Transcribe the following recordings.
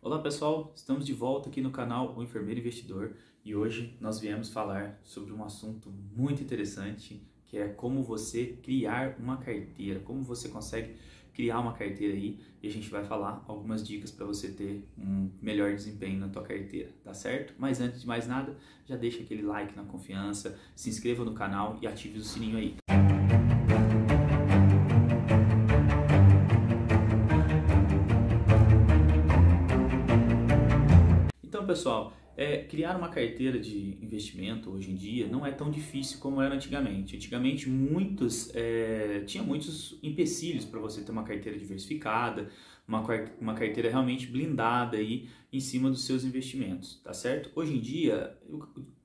Olá pessoal, estamos de volta aqui no canal O Enfermeiro Investidor e hoje nós viemos falar sobre um assunto muito interessante, que é como você criar uma carteira, como você consegue criar uma carteira aí, e a gente vai falar algumas dicas para você ter um melhor desempenho na tua carteira, tá certo? Mas antes de mais nada, já deixa aquele like na confiança, se inscreva no canal e ative o sininho aí. Então, pessoal, criar uma carteira de investimento hoje em dia não é tão difícil como era antigamente. Antigamente, tinha muitos empecilhos para você ter uma carteira diversificada, uma carteira realmente blindada aí em cima dos seus investimentos, tá certo? Hoje em dia,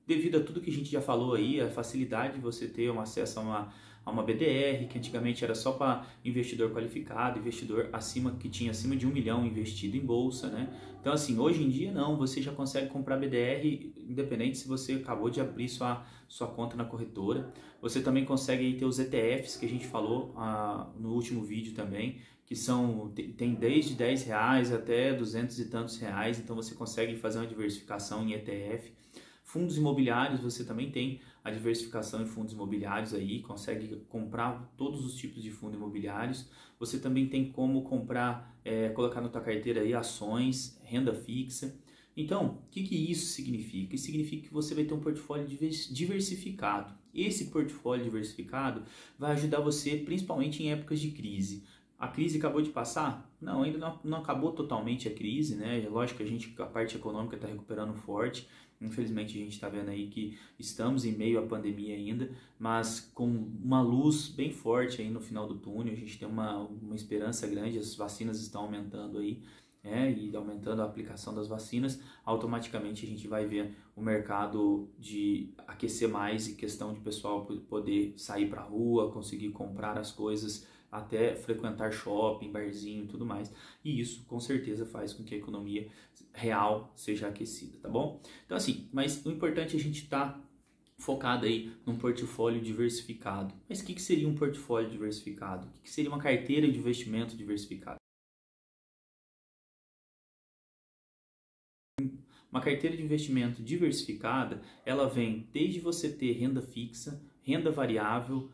devido a tudo que a gente já falou aí, a facilidade de você ter um acesso a uma BDR, que antigamente era só para investidor qualificado, investidor que tinha acima de 1 milhão investido em bolsa, né? Então assim, hoje em dia não, você já consegue comprar BDR independente se você acabou de abrir sua conta na corretora. Você também consegue aí ter os ETFs que a gente falou no último vídeo também, que tem desde R$10 até 200 e tantos reais, então você consegue fazer uma diversificação em ETF. Fundos imobiliários, você também tem a diversificação em fundos imobiliários aí, consegue comprar todos os tipos de fundos imobiliários. Você também tem como comprar, colocar na tua carteira aí ações, renda fixa. Então, o que isso significa? Isso significa que você vai ter um portfólio diversificado. Esse portfólio diversificado vai ajudar você principalmente em épocas de crise. A crise acabou de passar? Não, ainda não acabou totalmente a crise, né? Lógico que a parte econômica está recuperando forte. Infelizmente a gente está vendo aí que estamos em meio à pandemia ainda, mas com uma luz bem forte aí no final do túnel. A gente tem uma esperança grande, as vacinas estão aumentando aí, e aumentando a aplicação das vacinas, automaticamente a gente vai ver o mercado de aquecer mais em questão de pessoal poder sair para a rua, conseguir comprar as coisas, até frequentar shopping, barzinho e tudo mais. E isso com certeza faz com que a economia real seja aquecida, tá bom? Então assim, mas o importante é a gente estar focado aí num portfólio diversificado. Mas o que seria um portfólio diversificado? O que seria uma carteira de investimento diversificada? Uma carteira de investimento diversificada, ela vem desde você ter renda fixa, renda variável,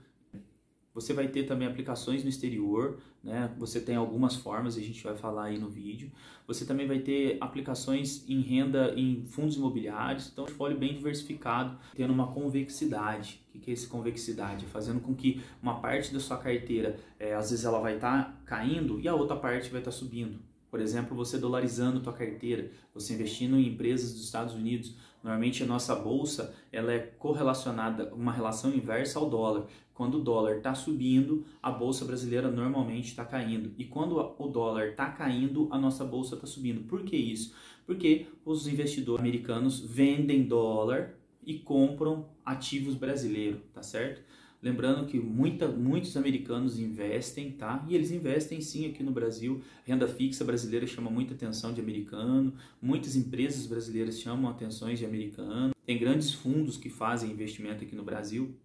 você vai ter também aplicações no exterior, né? Você tem algumas formas, a gente vai falar aí no vídeo. Você também vai ter aplicações em renda em fundos imobiliários, então um portfólio bem diversificado, tendo uma convexidade. O que é essa convexidade? Fazendo com que uma parte da sua carteira, às vezes ela vai estar caindo e a outra parte vai estar subindo. Por exemplo, você dolarizando a tua carteira, você investindo em empresas dos Estados Unidos. Normalmente a nossa bolsa ela é correlacionada, uma relação inversa ao dólar. Quando o dólar está subindo, a bolsa brasileira normalmente está caindo. E quando o dólar está caindo, a nossa bolsa está subindo. Por que isso? Porque os investidores americanos vendem dólar e compram ativos brasileiros, tá certo? Lembrando que muitos americanos investem, tá? E eles investem sim aqui no Brasil. Renda fixa brasileira chama muita atenção de americano. Muitas empresas brasileiras chamam atenções de americano. Tem grandes fundos que fazem investimento aqui no Brasil.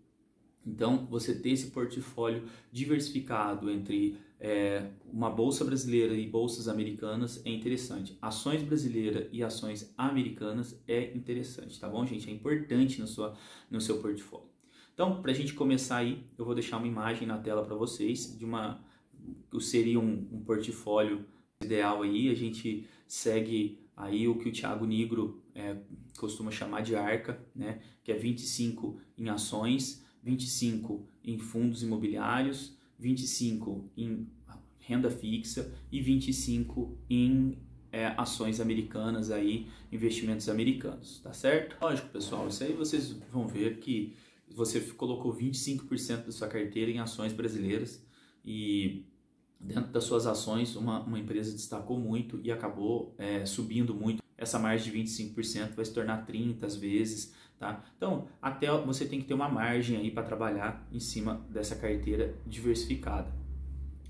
Então, você ter esse portfólio diversificado entre uma bolsa brasileira e bolsas americanas é interessante. Ações brasileiras e ações americanas é interessante, tá bom, gente? É importante no seu portfólio. Então, para a gente começar aí, eu vou deixar uma imagem na tela para vocês seria um portfólio ideal aí. A gente segue aí o que o Thiago Nigro costuma chamar de ARCA, né? Que é 25 em ações, 25 em fundos imobiliários, 25 em renda fixa e 25 em ações americanas aí, investimentos americanos, tá certo? Lógico, pessoal, isso aí vocês vão ver que você colocou 25% da sua carteira em ações brasileiras e dentro das suas ações uma empresa destacou muito e acabou subindo muito. Essa margem de 25% vai se tornar 30 às vezes, tá? Então, até você tem que ter uma margem aí para trabalhar em cima dessa carteira diversificada.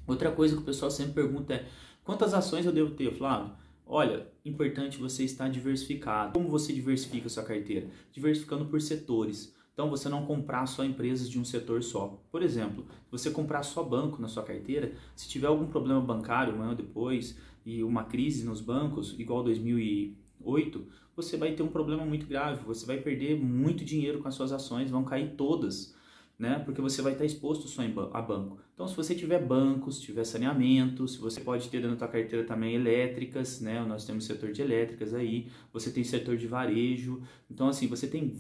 Outra coisa que o pessoal sempre pergunta é: quantas ações eu devo ter, Flávio? Olha, importante você estar diversificado. Como você diversifica a sua carteira? Diversificando por setores. Então, você não comprar só empresas de um setor só. Por exemplo, se você comprar só banco na sua carteira, se tiver algum problema bancário amanhã ou depois e uma crise nos bancos, igual 2008, você vai ter um problema muito grave, você vai perder muito dinheiro com as suas ações, vão cair todas, né? Porque você vai estar exposto só a banco. Então, se você tiver bancos, tiver saneamento, se você pode ter dentro da tua carteira também elétricas, né? Nós temos setor de elétricas aí, você tem setor de varejo. Então, assim, você tem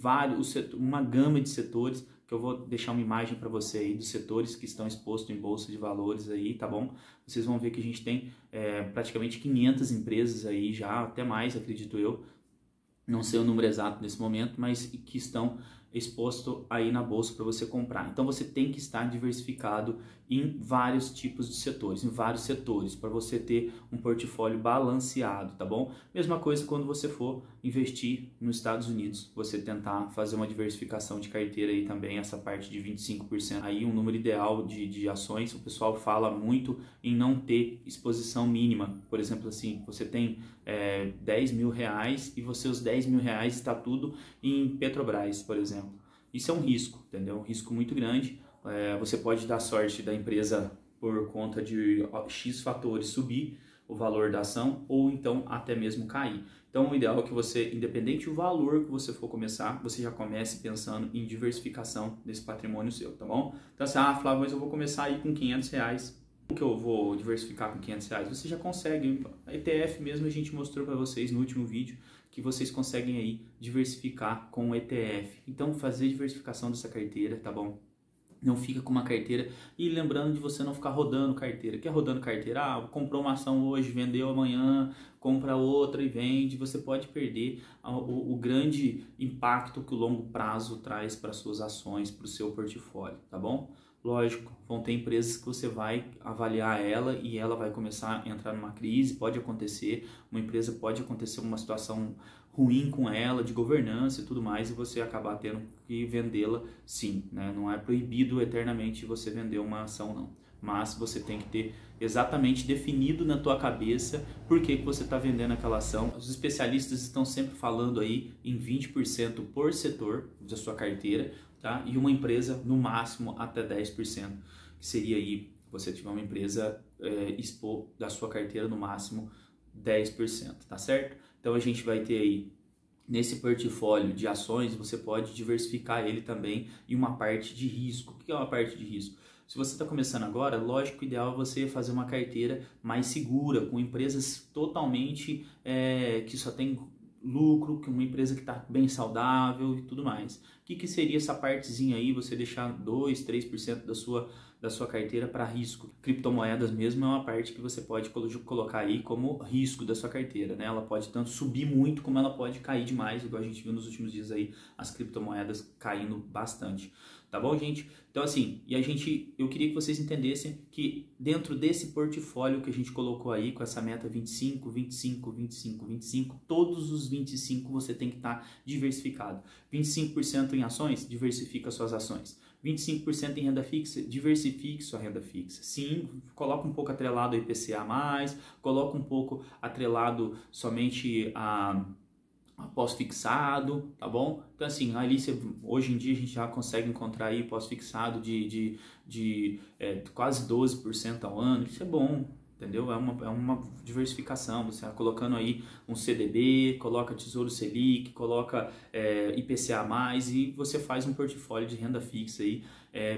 uma gama de setores, que eu vou deixar uma imagem para você aí dos setores que estão expostos em bolsa de valores aí, tá bom? Vocês vão ver que a gente tem praticamente 500 empresas aí já, até mais, acredito eu. Não sei o número exato nesse momento, mas que estão exposto aí na bolsa para você comprar. Então você tem que estar diversificado em vários tipos de setores, em vários setores, para você ter um portfólio balanceado, tá bom? Mesma coisa quando você for investir nos Estados Unidos, você tentar fazer uma diversificação de carteira aí também, essa parte de 25%, aí um número ideal de ações. O pessoal fala muito em não ter exposição mínima, por exemplo, assim, você tem 10 mil reais e os 10 mil reais está tudo em Petrobras, por exemplo. Isso é um risco, entendeu? Um risco muito grande. Você pode dar sorte da empresa por conta de X fatores subir o valor da ação ou então até mesmo cair. Então o ideal é que você, independente do valor que você for começar, você já comece pensando em diversificação desse patrimônio seu, tá bom? Então assim, Flávio, mas eu vou começar aí com 500 reais. Como que eu vou diversificar com 500 reais? Você já consegue. A ETF mesmo a gente mostrou para vocês no último vídeo que vocês conseguem aí diversificar com o ETF. Então fazer diversificação dessa carteira, tá bom? Não fica com uma carteira e lembrando de você não ficar rodando carteira. Quer rodando carteira? Comprou uma ação hoje, vendeu amanhã, compra outra e vende. Você pode perder o grande impacto que o longo prazo traz para suas ações, para o seu portfólio, tá bom? Lógico, vão ter empresas que você vai avaliar ela e ela vai começar a entrar numa crise, pode acontecer, uma empresa pode acontecer uma situação ruim com ela, de governança e tudo mais, e você acabar tendo que vendê-la sim, né? Não é proibido eternamente você vender uma ação não, mas você tem que ter exatamente definido na tua cabeça por que você está vendendo aquela ação. Os especialistas estão sempre falando aí em 20% por setor da sua carteira, tá? E uma empresa no máximo até 10%, que seria aí, você tiver uma empresa expor da sua carteira no máximo 10%, tá certo? Então a gente vai ter aí, nesse portfólio de ações, você pode diversificar ele também em uma parte de risco. O que é uma parte de risco? Se você está começando agora, lógico, o ideal é você fazer uma carteira mais segura, com empresas totalmente que só tem lucro, que uma empresa que está bem saudável e tudo mais. O que seria essa partezinha aí, você deixar 2, 3% da sua carteira para risco? Criptomoedas mesmo é uma parte que você pode colocar aí como risco da sua carteira, né? Ela pode tanto subir muito como ela pode cair demais, igual a gente viu nos últimos dias aí, as criptomoedas caindo bastante. Tá bom, gente? Então assim, eu queria que vocês entendessem que dentro desse portfólio que a gente colocou aí, com essa meta 25, 25, 25, 25, todos os 25 você tem que estar diversificado. 25% em ações, diversifica suas ações. 25% em renda fixa, diversifique sua renda fixa. Sim, coloca um pouco atrelado ao IPCA+, coloca um pouco atrelado somente a pós-fixado, tá bom? Então assim, ali hoje em dia a gente já consegue encontrar aí pós-fixado de quase 12% ao ano, isso é bom, entendeu? É uma diversificação, você vai colocando aí um CDB, coloca Tesouro Selic, coloca IPCA+, e você faz um portfólio de renda fixa aí,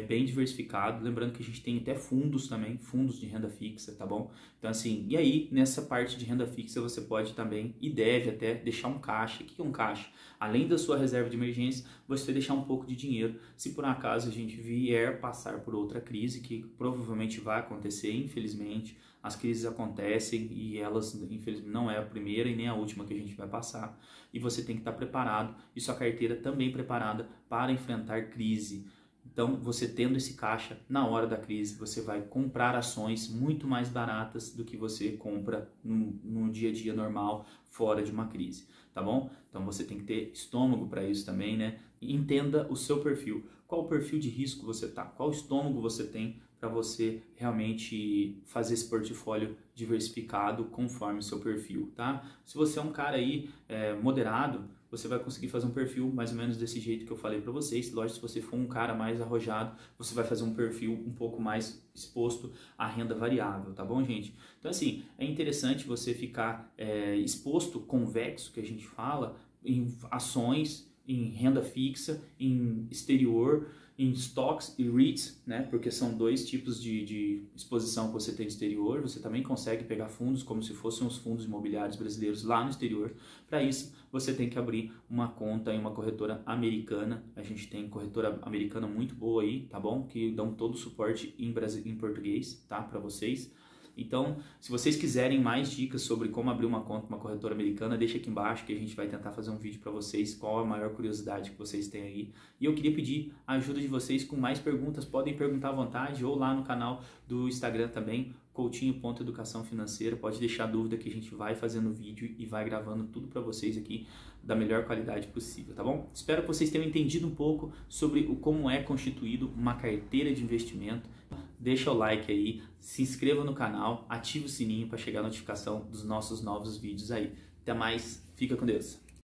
bem diversificado, lembrando que a gente tem até fundos também, fundos de renda fixa, tá bom? Então assim, e aí nessa parte de renda fixa você pode também e deve até deixar um caixa. O que é um caixa? Além da sua reserva de emergência, você deixar um pouco de dinheiro, se por acaso a gente vier passar por outra crise, que provavelmente vai acontecer, infelizmente. As crises acontecem e elas, infelizmente, não é a primeira e nem a última que a gente vai passar. E você tem que estar preparado e sua carteira também preparada para enfrentar crise. Então, você tendo esse caixa, na hora da crise, você vai comprar ações muito mais baratas do que você compra no dia a dia normal, fora de uma crise, tá bom? Então, você tem que ter estômago para isso também, né? E entenda o seu perfil. Qual o perfil de risco você tá? Qual estômago você tem para você realmente fazer esse portfólio diversificado conforme o seu perfil, tá? Se você é um cara aí moderado, você vai conseguir fazer um perfil mais ou menos desse jeito que eu falei para vocês. Lógico, se você for um cara mais arrojado, você vai fazer um perfil um pouco mais exposto à renda variável, tá bom, gente? Então, assim, é interessante você ficar exposto, convexo, que a gente fala, em ações, em renda fixa, em exterior, em stocks e REITs, né? Porque são dois tipos de exposição que você tem no exterior. Você também consegue pegar fundos como se fossem os fundos imobiliários brasileiros lá no exterior. Para isso, você tem que abrir uma conta em uma corretora americana. A gente tem corretora americana muito boa aí, tá bom? Que dão todo o suporte em português, tá? Para vocês. Então, se vocês quiserem mais dicas sobre como abrir uma conta com uma corretora americana, deixa aqui embaixo que a gente vai tentar fazer um vídeo para vocês, qual a maior curiosidade que vocês têm aí. E eu queria pedir a ajuda de vocês com mais perguntas, podem perguntar à vontade ou lá no canal do Instagram também, coutinho.educação financeira, pode deixar dúvida que a gente vai fazendo vídeo e vai gravando tudo para vocês aqui da melhor qualidade possível, tá bom? Espero que vocês tenham entendido um pouco sobre como é constituído uma carteira de investimento. Deixa o like aí, se inscreva no canal, ative o sininho para chegar a notificação dos nossos novos vídeos aí. Até mais, fica com Deus!